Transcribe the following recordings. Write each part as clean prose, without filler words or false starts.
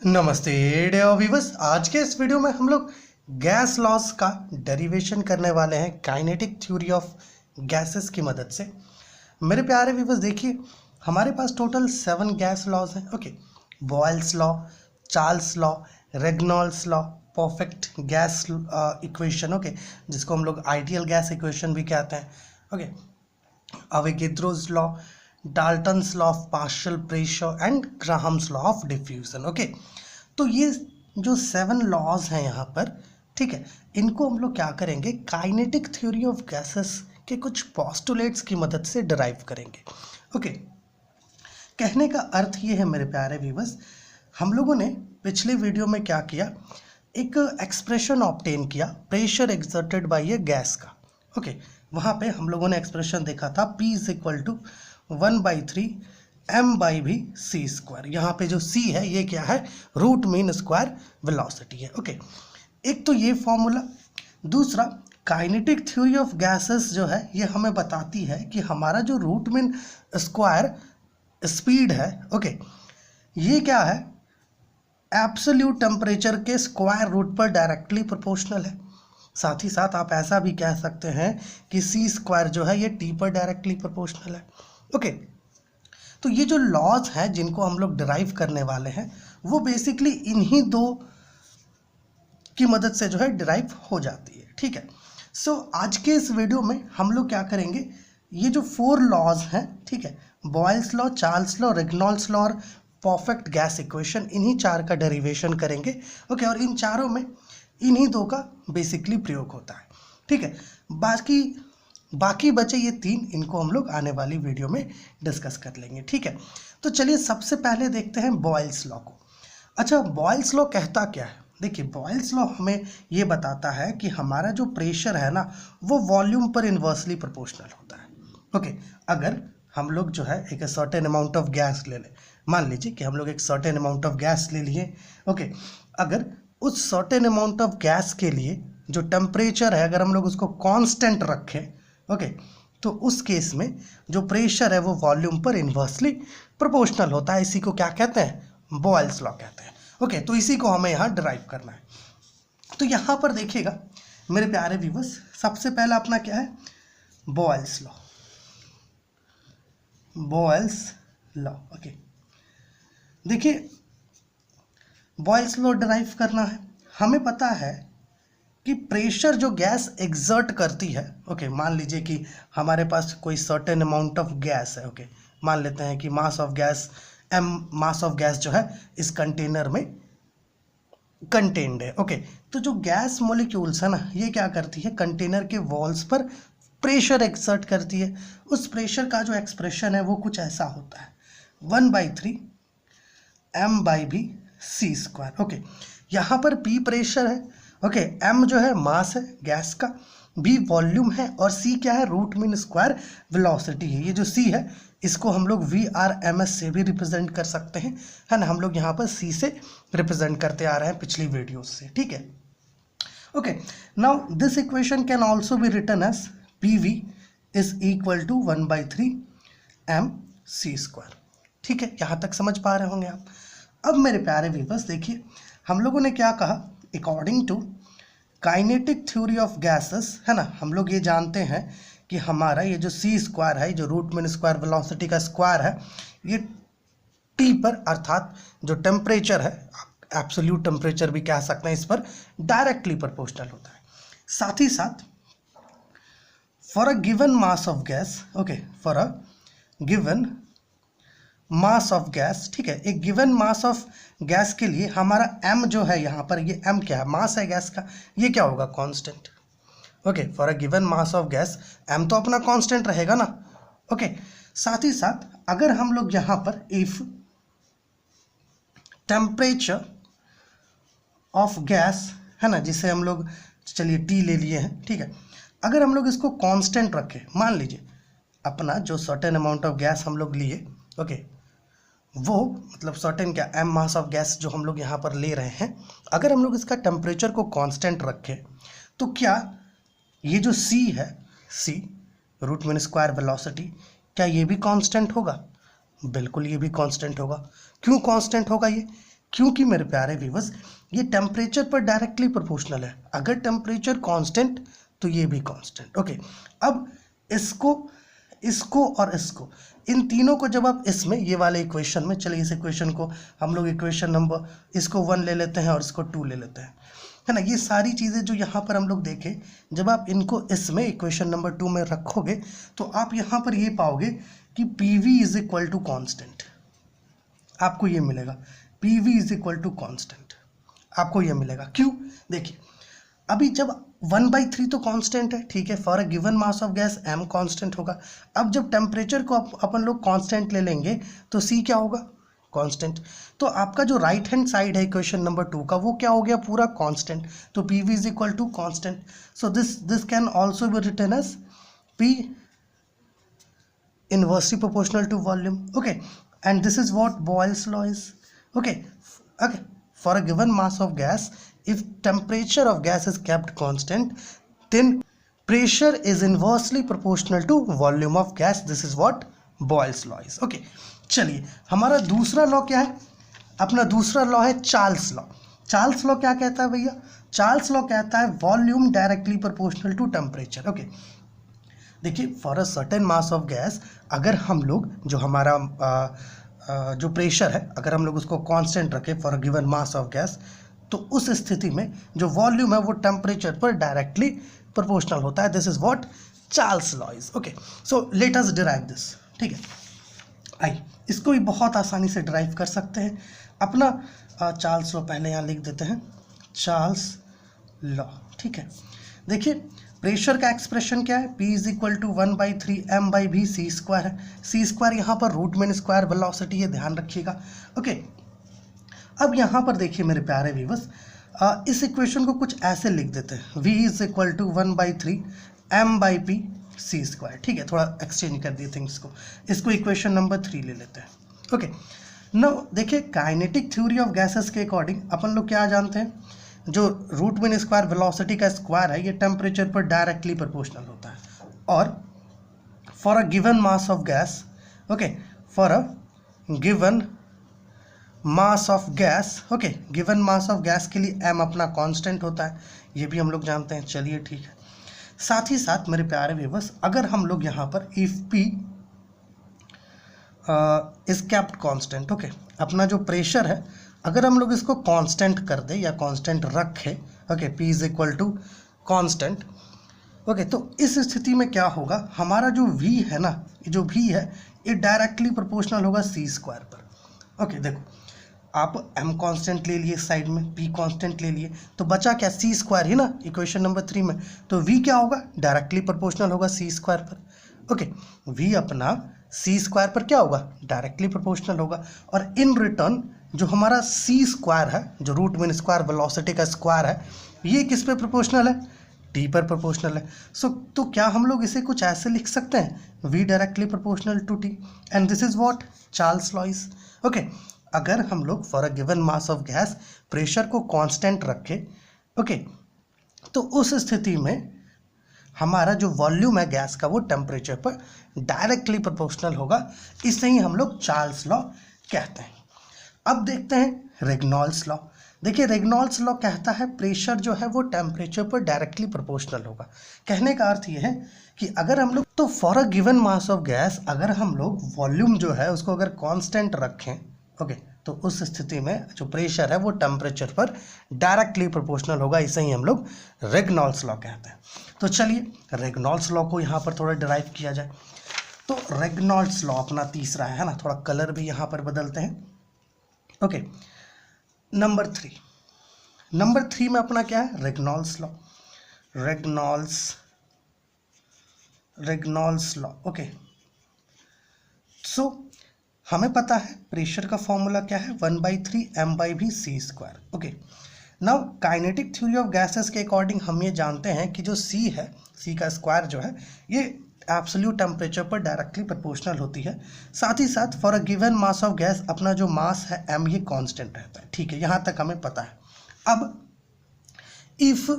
नमस्ते dear viewers. आज के इस वीडियो में हम लोग गैस लॉज का डेरिवेशन करने वाले हैं काइनेटिक थ्योरी ऑफ गैसेस की मदद से। मेरे प्यारे व्यूअर्स, देखिए हमारे पास टोटल 7 गैस लॉज हैं। Okay, Boyle's law, Charles law, Regnault's law, perfect gas equation, okay, जिसको हम लोग आइडियल गैस इक्वेशन भी कहते हैं। Okay, Avogadro's law, Dalton's law of partial pressure and Graham's law of diffusion. Okay, तो ये जो 7 लॉज हैं यहाँ पर, ठीक है, इनको हम लोग क्या करेंगे, काइनेटिक थ्योरी ऑफ गैसेस के कुछ पोस्टुलेट्स की मदद से डिराइव करेंगे। ओके, कहने का अर्थ ये है मेरे प्यारे व्यूअर्स, हम लोगों ने पिछले वीडियो में क्या किया, एक एक्सप्रेशन ऑब्टेन किया pressure exerted by A gas का। ओके, वहाँ पे हम लोगों ने एक्सप्रेशन देखा था P is equal to 1/3 m/v c²। यहाँ पे जो c है ये क्या है, रूट मीन स्क्वायर वेलोसिटी है। ओके, एक तो ये फॉर्मूला। दूसरा, काइनेटिक थ्योरी ऑफ गैसेस जो है ये हमें बताती है कि हमारा जो रूट मीन स्क्वायर स्पीड है, ओके, ये क्या है, एब्सोल्यूट टेम्परेचर के स्क्वायर रूट पर डायरेक्टली प्रोपोर्शनल है। साथ ही साथ आप ऐसा भी कह सकते हैं कि c² जो है ये t पर डायरेक्टली प्रोपोर्शनल है। ओके, तो ये जो लॉज हैं जिनको हम लोग डिराइव करने वाले हैं वो बेसिकली इन्हीं दो की मदद से जो है डिराइव हो जाती है। ठीक है, सो आज के इस वीडियो में हम लोग क्या करेंगे, ये जो 4 लॉज हैं, ठीक है, Boyle's law, Charles law, Regnault's law और परफेक्ट गैस इक्वेशन, इन्हीं 4 का डेरिवेशन करेंगे। ओके, और इन चारों में इन्हीं 2 का बेसिकली प्रयोग होता है। ठीक है, बाकी बचे ये 3, इनको हम लोग आने वाली वीडियो में डिस्कस कर लेंगे। ठीक है, तो चलिए सबसे पहले देखते हैं बॉयल्स लॉ को। अच्छा, बॉयल्स लॉ कहता क्या है? देखिए, बॉयल्स लॉ हमें ये बताता है कि हमारा जो प्रेशर है ना वो वॉल्यूम पर इन्वर्सली प्रोपोर्शनल होता है। ओके, अगर हम लोग जो है एक सर्टेन अमाउंट ऑफ गैस ले लें, मान लीजिए कि हम लोग एक सर्टेन अमाउंट ऑफ गैस ले लिए। ओके, अगर उस सर्टेन अमाउंट ऑफ गैस के लिए जो टेम्परेचर है अगर हम लोग उसको कांस्टेंट रखें, ओके, तो उस केस में जो प्रेशर है वो वॉल्यूम पर इन्वर्सली प्रोपोर्शनल होता है। इसी को क्या कहते हैं, बॉयल्स लॉ कहते हैं। ओके, तो इसी को हमें यहाँ डिराइव करना है। तो यहाँ पर देखिएगा मेरे प्यारे व्यूअर्स, सबसे पहला अपना क्या है, Boyle's law. Boyle's law, okay, देखिए बॉयल्स लॉ डिराइव करना है। हमें पता है कि प्रेशर जो गैस एक्सर्ट करती है, ओके, मान लीजिए कि हमारे पास कोई सर्टेन अमाउंट ऑफ गैस है। ओके, मान लेते हैं कि मास of gas m, mass of gas जो है इस कंटेनर में कंटेन्ड है। ओके, तो जो गैस मॉलिक्यूल्स है ना ये क्या करती है, कंटेनर के वॉल्स पर प्रेशर एक्सर्ट करती है। उस प्रेशर का जो एक्सप्रेशन है वो कुछ ऐसा होता है, 1/3 m/v c²। ओके, यहाँ पर P प्रेशर है, ओके, m जो है मास है गैस का, b वॉल्यूम है और c क्या है, रूट मीन स्क्वायर वेलोसिटी है। ये जो c है इसको हम लोग VRMS से भी रिप्रेजेंट कर सकते हैं, है ना। हम लोग यहाँ पर c से रिप्रेजेंट करते आ रहे हैं पिछली वीडियोस से। ठीक है, okay, now this equation can also be written as PV is equal to 1/3 mc²। ठीक है, यहाँ तक समझ पा रहे होंगे आप। अब मेरे प्यारे व्यूअर्स देखिए, हम लोगों ने क्या कहा, according to kinetic theory of gases, है ना, हम लोग ये जानते हैं कि हमारा ये जो c² है, जो रूट मीन स्क्वायर वेलोसिटी का स्क्वायर है, ये t पर अर्थात जो टेम्परेचर है, एब्सोल्यूट टेम्परेचर भी कह सकते हैं, इस पर डायरेक्टली प्रोपोर्शनल होता है। साथ ही साथ for a given mass of gas, okay, for a given mass of gas, ठीक है, एक गिवन मास ऑफ गैस के लिए हमारा m जो है, यहाँ पर ये m क्या है, मास है गैस का, ये क्या होगा, constant. Okay, for a given mass of gas m तो अपना कांस्टेंट रहेगा ना। ओके, साथ ही साथ अगर हम लोग यहाँ पर इफ टेम्परेचर ऑफ गैस, है ना, जिसे हम लोग चलिए T ले लिए हैं, ठीक है, अगर हम लोग इसको कांस्टेंट रखें, मान लीजिए अपना जो सर्टेन अमाउंट ऑफ गैस हम लोग लिए, ओके, वो मतलब सर्टेन क्या, m मास ऑफ गैस जो हम लोग यहाँ पर ले रहे हैं, अगर हम लोग इसका टेम्परेचर को कांस्टेंट रखें तो क्या ये जो c है, c root mean square velocity, क्या ये भी कांस्टेंट होगा? बिल्कुल ये भी कांस्टेंट होगा। क्यों कांस्टेंट होगा ये? क्योंकि मेरे प्यारे व्यूअर्स ये टेम्परेचर पर डायरेक्टली प्रोपोर्शनल है। अगर टेम्परेचर कांस्टेंट तो ये भी कांस्टेंट। ओके, अब इसको और इसको, इन तीनों को जब आप इसमें ये वाले इक्वेशन में, चलिए इस इक्वेशन को हम लोग इक्वेशन नंबर इसको 1 ले लेते हैं और इसको 2 ले लेते हैं, है ना। ये सारी चीज़ें जो यहाँ पर हम लोग देखें, जब आप इनको इसमें इक्वेशन नंबर 2 में रखोगे तो आप यहाँ पर ये पाओगे कि PV is equal to constant. आपको ये मिलेगा PV is equal to constant, आपको ये मिलेगा। क्यों? देखिए अभी जब 1/3 तो कांस्टेंट है, ठीक है, for a given mass of gas m constant होगा। अब जब टेम्परेचर को अपन लोग कांस्टेंट ले लेंगे तो c क्या होगा? कांस्टेंट। तो आपका जो राइट हैंड साइड है इक्वेशन नंबर 2 का, वो क्या हो गया? पूरा कांस्टेंट। तो PV is equal to constant. So this can also be written as P inversely proportional to volume. Okay, and this is what Boyle's law is. Okay, for a given mass of gas, if temperature of gas is kept constant, then pressure is inversely proportional to volume of gas. This is what Boyle's law is. Okay, चलिए हमारा दूसरा law क्या है? अपना दूसरा law है Charles law. Charles law क्या कहता है भैया? चार्ल्स लॉ कहता है volume directly proportional to temperature. Okay, देखिए for a certain mass of gas, अगर हम लोग जो हमारा जो प्रेशर है, अगर हम लोग उसको कांस्टेंट रखें for a given mass of gas, तो उस स्थिति में जो वॉल्यूम है वो टेम्परेचर पर डायरेक्टली प्रोपोर्शनल होता है। This is what Charles law is. Okay, so let us derive this. ठीक है, आइए इसको भी बहुत आसानी से डिराइव कर सकते हैं। अपना चार्ल्स लॉ पहले यहाँ लिख देते हैं, चार्ल्स लॉ। ठीक है, देखिए प्रेशर का एक्सप्रेशन क्या है? P is equal to 1/3 m/v c square है। c स्क्वायर यहाँ पर रूट मीन स्क्वायर वेलोसिटी है, ध्यान रखिएगा। ओके, अब यहाँ पर देखिए मेरे प्यारे व्यूअर्स, इस इक्वेशन को कुछ ऐसे लिख देते हैं, v is equal to 1/3 m/p c square. ठीक है, थोड़ा एक्सचेंज कर दिए थिंग्स को, इसको इक्वेशन नंबर 3 ले लेते हैं। ओके, नाउ देखिए काइनेटिक थ्योरी ऑफ गैसेस के अकॉर्डिंग अपन लोग क्या जानते हैं, जो रूट मीन स्क्वायर वेलोसिटी का स्क्वायर है ये टेम्परेचर पर डायरेक्टली प्रोपोर्शनल होता है। और for a given mass of gas, okay, for a given mass of gas, okay, given mass of gas के लिए m अपना कांस्टेंट होता है, ये भी हम लोग जानते हैं। चलिए ठीक है, साथ ही साथ मेरे प्यारे व्यूअर्स, अगर हम लोग यहाँ पर if P is kept constant, okay, अपना जो प्रेशर है अगर हम लोग इसको कांस्टेंट कर दे या कांस्टेंट रखे, okay, P is equal to constant, okay, तो इस स्थिति में क्या होगा, हमारा जो V है ना, ये जो V है ये डायरेक्टली प्रोपोर्शनल होगा c स्क्वायर पर। ओके, देखो आप m कांस्टेंट ले लिए साइड में, P कांस्टेंट ले लिए, तो बचा क्या? c स्क्वायर ही ना इक्वेशन नंबर 3 में। तो V क्या होगा? डायरेक्टली प्रोपोर्शनल होगा c स्क्वायर पर। ओके, V अपना c स्क्वायर पर क्या होगा? डायरेक्टली प्रोपोर्शनल होगा। और इन रिटर्न जो हमारा c स्क्वायर है, जो रूट मीन स्क्वायर वेलोसिटी का स्क्वायर है, ये किस पे प्रोपोर्शनल है? t पर प्रोपोर्शनल है। सो तो क्या हम लोग इसे कुछ ऐसे लिख सकते हैं, v directly proportional to t, and this is what Charles law is. Okay, अगर हम लोग for a given mass of gas pressure को कांस्टेंट रखें, ओके, तो उस स्थिति में हमारा जो वॉल्यूम है गैस का वो टेम्परेचर पर डायरेक्टली प्रोपोर्शनल होगा। इसे ही हम लोग चार्ल्स लॉ कहते हैं। अब देखते हैं रेग्नॉल्ड्स लॉ। देखिए रेग्नॉल्ड्स लॉ कहता है प्रेशर जो है वो टेम्परेचर पर डायरेक्टली प्रोपोर्शनल होगा। कहने का अर्थ ये है कि अगर हम लोग तो for a given mass of gas अगर हम लोग वॉल्यूम जो है उसको अगर कांस्टेंट रखें, ओके, तो उस स्थिति में जो प्रेशर है वो टेम्परेचर पर डायरेक्टली प्रोपोर्शनल होगा। इसे ही हम लोग रेग्नॉल्ड्स लॉ कहते हैं। तो चलिए रेग्नॉल्ड्स लॉ को यहाँ पर थोड़ा डिराइव किया जाए। तो रेग्नॉल्ड्स लॉ अपना तीसरा है ना, थोड़ा कलर भी यहाँ पर बदलते हैं। ओके, नंबर 3 में अपना क्या है? रेग्नॉल्ड्स लॉ। Regnault's law. ओके, सो हमें पता है प्रेशर का फॉर्मूला क्या है? 1/3 m/v c square. Okay, now kinetic theory of gases के अकॉर्डिंग हम ये जानते हैं कि जो c है, c का स्क्वायर जो है ये एब्सोल्यूट टेम्परेचर पर डायरेक्टली प्रोपोर्शनल होती है। साथ ही साथ for a given mass of gas अपना जो मास है m ये कांस्टेंट रहता है। ठीक है, यहाँ तक हमें पता है। अब if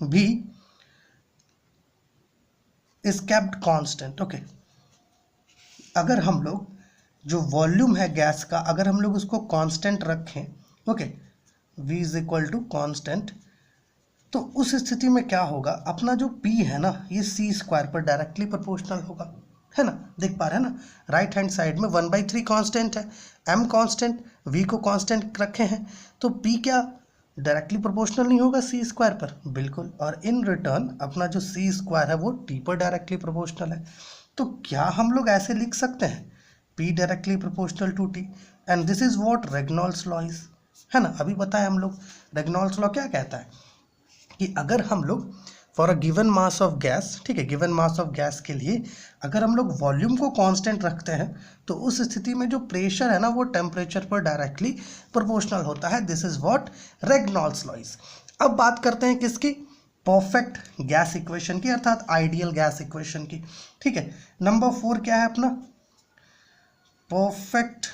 v is kept constant, okay, अगर हम लोग जो वॉल्यूम है गैस का, अगर हम लोग उसको कांस्टेंट रखें, okay, v is equal to constant, तो उस स्थिति में क्या होगा, अपना जो p है ना ये c स्क्वायर पर डायरेक्टली प्रोपोर्शनल होगा, है ना, देख पा रहे हैं ना, राइट हैंड साइड में 1/3 कांस्टेंट है, m कांस्टेंट, v को कांस्टेंट रखे हैं, तो p क्या डायरेक्टली प्रोपोर्शनल नहीं होगा c स्क्वायर पर, बिल्कुल, और इन रिटर्न अपना जो c स्क्वायर है वो t पर डायरेक्टली प्रोपोर्शनल है। तो क्या हम लोग ऐसे लिख सकते हैं, p directly proportional to t, and this is what Regnault's law is, है ना, अभी बताया हम लोग रेग्नॉल्ड्स लॉ क्या कहता है कि अगर हम लोग for a given mass of gas, ठीक है, गिवन मास ऑफ गैस के लिए अगर हम लोग वॉल्यूम को कांस्टेंट रखते हैं तो उस स्थिति में जो प्रेशर है ना वो टेम्परेचर पर डायरेक्टली प्रोपोर्शनल होता है। This is what Regnault's law is. अब बात करते हैं किसकी, परफेक्ट गैस इक्वेशन की, अर्थात आइडियल गैस इक्वेशन की, ठीक है। नंबर 4 क्या है अपना, परफेक्ट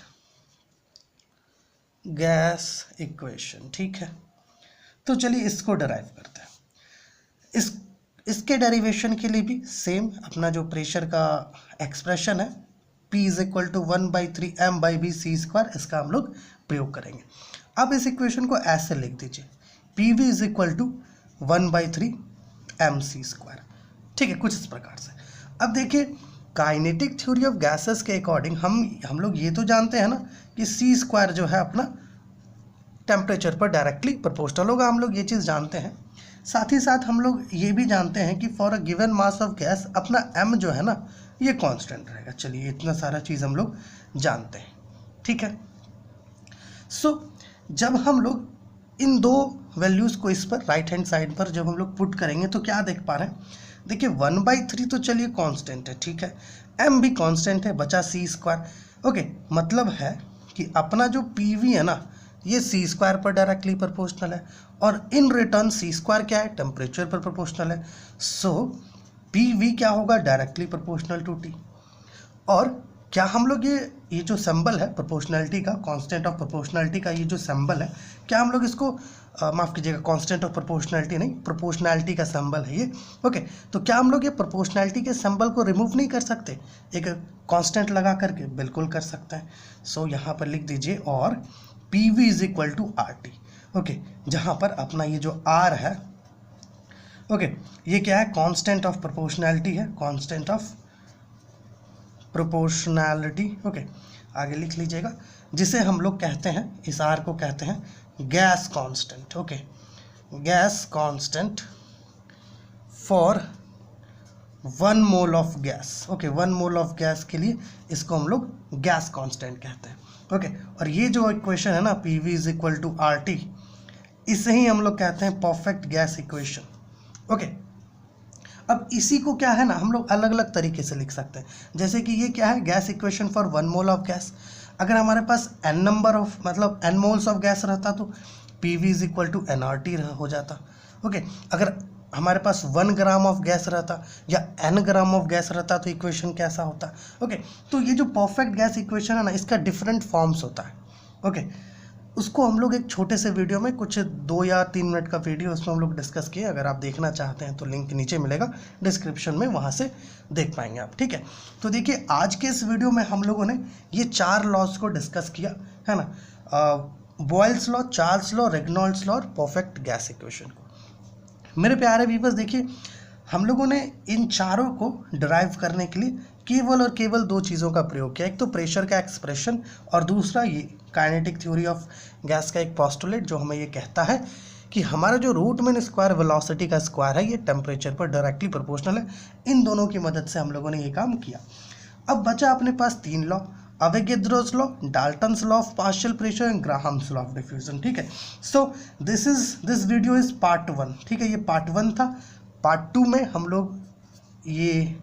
गैस इक्वेशन, ठीक है। तो चलिए इसको डिराइव करते हैं। इसके डेरिवेशन के लिए भी सेम अपना जो प्रेशर का एक्सप्रेशन है P is equal to 1/3 m/v², इसका हम लोग प्रयोग करेंगे। अब इस इक्वेशन को ऐसे लिख दीजिए, PV is equal to 1/3 mc², ठीक है, कुछ इस प्रकार से। अब देखिए काइनेटिक थ्योरी ऑफ गैसेस के अकॉर्डिंग हम लोग ये तो जानते हैं ना कि c² जो है अपना टेम्परेचर पर डायरेक्टली प्रोपोर्शनल होगा, हम लोग ये चीज़ जानते हैं। साथ ही साथ हम लोग ये भी जानते हैं कि for a given mass of gas अपना m जो है ना ये कांस्टेंट रहेगा। चलिए इतना सारा चीज़ हम लोग जानते हैं, ठीक है। सो जब हम लोग इन दो वैल्यूज़ को इस पर राइट हैंड साइड पर जब हम लोग पुट करेंगे तो क्या देख पा रहे हैं, देखिए 1/3 तो चलिए कांस्टेंट है, ठीक है, m भी कांस्टेंट है, बचा c², ओके, मतलब है कि अपना जो PV है ना ये c² पर डायरेक्टली प्रोपोर्शनल है, और इन रिटर्न c² क्या है, टेम्परेचर पर प्रोपोर्शनल है। सो PV क्या होगा, डायरेक्टली प्रोपोर्शनल टू T। और क्या हम लोग ये जो सिंबल है प्रोपोर्शनैलिटी का, कांस्टेंट ऑफ प्रोपोर्शनैलिटी का ये जो सिंबल है, क्या हम लोग इसको माफ़ कीजिएगा, कांस्टेंट ऑफ प्रोपोर्शनैलिटी नहीं, प्रोपोर्शनैलिटी का सिंबल है ये, ओके, तो क्या हम लोग ये प्रोपोर्शनैलिटी के सिंबल को रिमूव नहीं कर सकते एक कांस्टेंट लगा करके, बिल्कुल कर सकते हैं। सो यहाँ पर लिख दीजिए, और PV is equal to RT, okay, जहाँ पर अपना ये जो R है, ओके, ये क्या है, कांस्टेंट ऑफ प्रोपोर्शनैलिटी है, कांस्टेंट ऑफ प्रोपोर्शनैलिटी, ओके, आगे लिख लीजिएगा, जिसे हम लोग कहते हैं, इस R को कहते हैं gas constant, okay, gas constant for 1 mole of gas, okay, 1 mole of gas के लिए इसको हम लोग गैस कांस्टेंट कहते हैं, ओके। और ये जो इक्वेशन है ना PV is equal to RT, इसे ही हम लोग कहते हैं परफेक्ट गैस इक्वेशन, ओके। अब इसी को क्या है ना हम लोग अलग अलग तरीके से लिख सकते हैं, जैसे कि ये क्या है, gas equation for 1 mole of gas. अगर हमारे पास n नंबर ऑफ मतलब n मोल्स ऑफ गैस रहता तो PV is equal to nRT हो जाता, ओके। अगर हमारे पास 1 ग्राम ऑफ गैस रहता या n ग्राम ऑफ गैस रहता तो इक्वेशन कैसा होता, ओके। तो ये जो परफेक्ट गैस इक्वेशन है ना इसका डिफरेंट फॉर्म्स होता है, ओके। उसको हम लोग एक छोटे से वीडियो में, कुछ 2 या 3 मिनट का वीडियो उसमें हम लोग डिस्कस किए, अगर आप देखना चाहते हैं तो लिंक नीचे मिलेगा डिस्क्रिप्शन में, वहाँ से देख पाएंगे आप, ठीक है। तो देखिए आज के इस वीडियो में हम लोगों ने ये 4 लॉज को डिस्कस किया है ना, Boyle's law, Charles law, Regnault's law और परफेक्ट गैस इक्वेशन को। मेरे प्यारे व्यूअर्स, देखिए हम लोगों ने इन चारों को डिराइव करने के लिए केवल और केवल 2 चीज़ों का प्रयोग किया, एक तो प्रेशर का एक्सप्रेशन और दूसरा ये काइनेटिक थ्योरी ऑफ गैस का एक पोस्टुलेट जो हमें ये कहता है कि हमारा जो रूट मीन स्क्वायर वेलोसिटी का स्क्वायर है ये टेम्परेचर पर डायरेक्टली प्रोपोर्शनल है। इन दोनों की मदद से हम लोगों ने ये काम किया। अब बचा अपने पास 3 law, Avogadro's law, Dalton's law of partial pressure and Graham's law of diffusion, ठीक है। So this video is part 1, ठीक है, ये पार्ट 1 था। पार्ट 2 में हम लोग ये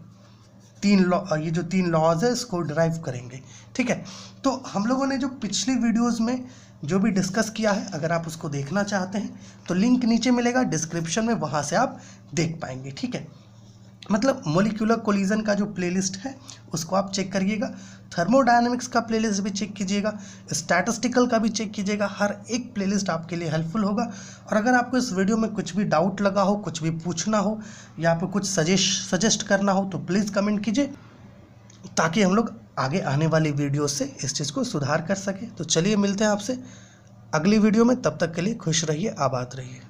जो 3 लॉज है इसको डिराइव करेंगे, ठीक है। तो हम लोगों ने जो पिछली वीडियोस में जो भी डिस्कस किया है, अगर आप उसको देखना चाहते हैं तो लिंक नीचे मिलेगा डिस्क्रिप्शन में, वहाँ से आप देख पाएंगे, ठीक है। मतलब मोलिकुलर कोलिजन का जो प्लेलिस्ट है उसको आप चेक करिएगा, थर्मोडायनेमिक्स का प्लेलिस्ट भी चेक कीजिएगा, स्टैटिस्टिकल का भी चेक कीजिएगा, हर एक प्लेलिस्ट आपके लिए हेल्पफुल होगा। और अगर आपको इस वीडियो में कुछ भी डाउट लगा हो, कुछ भी पूछना हो या आपको कुछ सजेस्ट करना हो तो प्लीज़ कमेंट कीजिए। ताकि हम लोग आगे आने वाली वीडियो से इस चीज़ को सुधार कर सकें। तो चलिए मिलते हैं आपसे अगली वीडियो में, तब तक के लिए खुश रहिए, आबाद रहिए।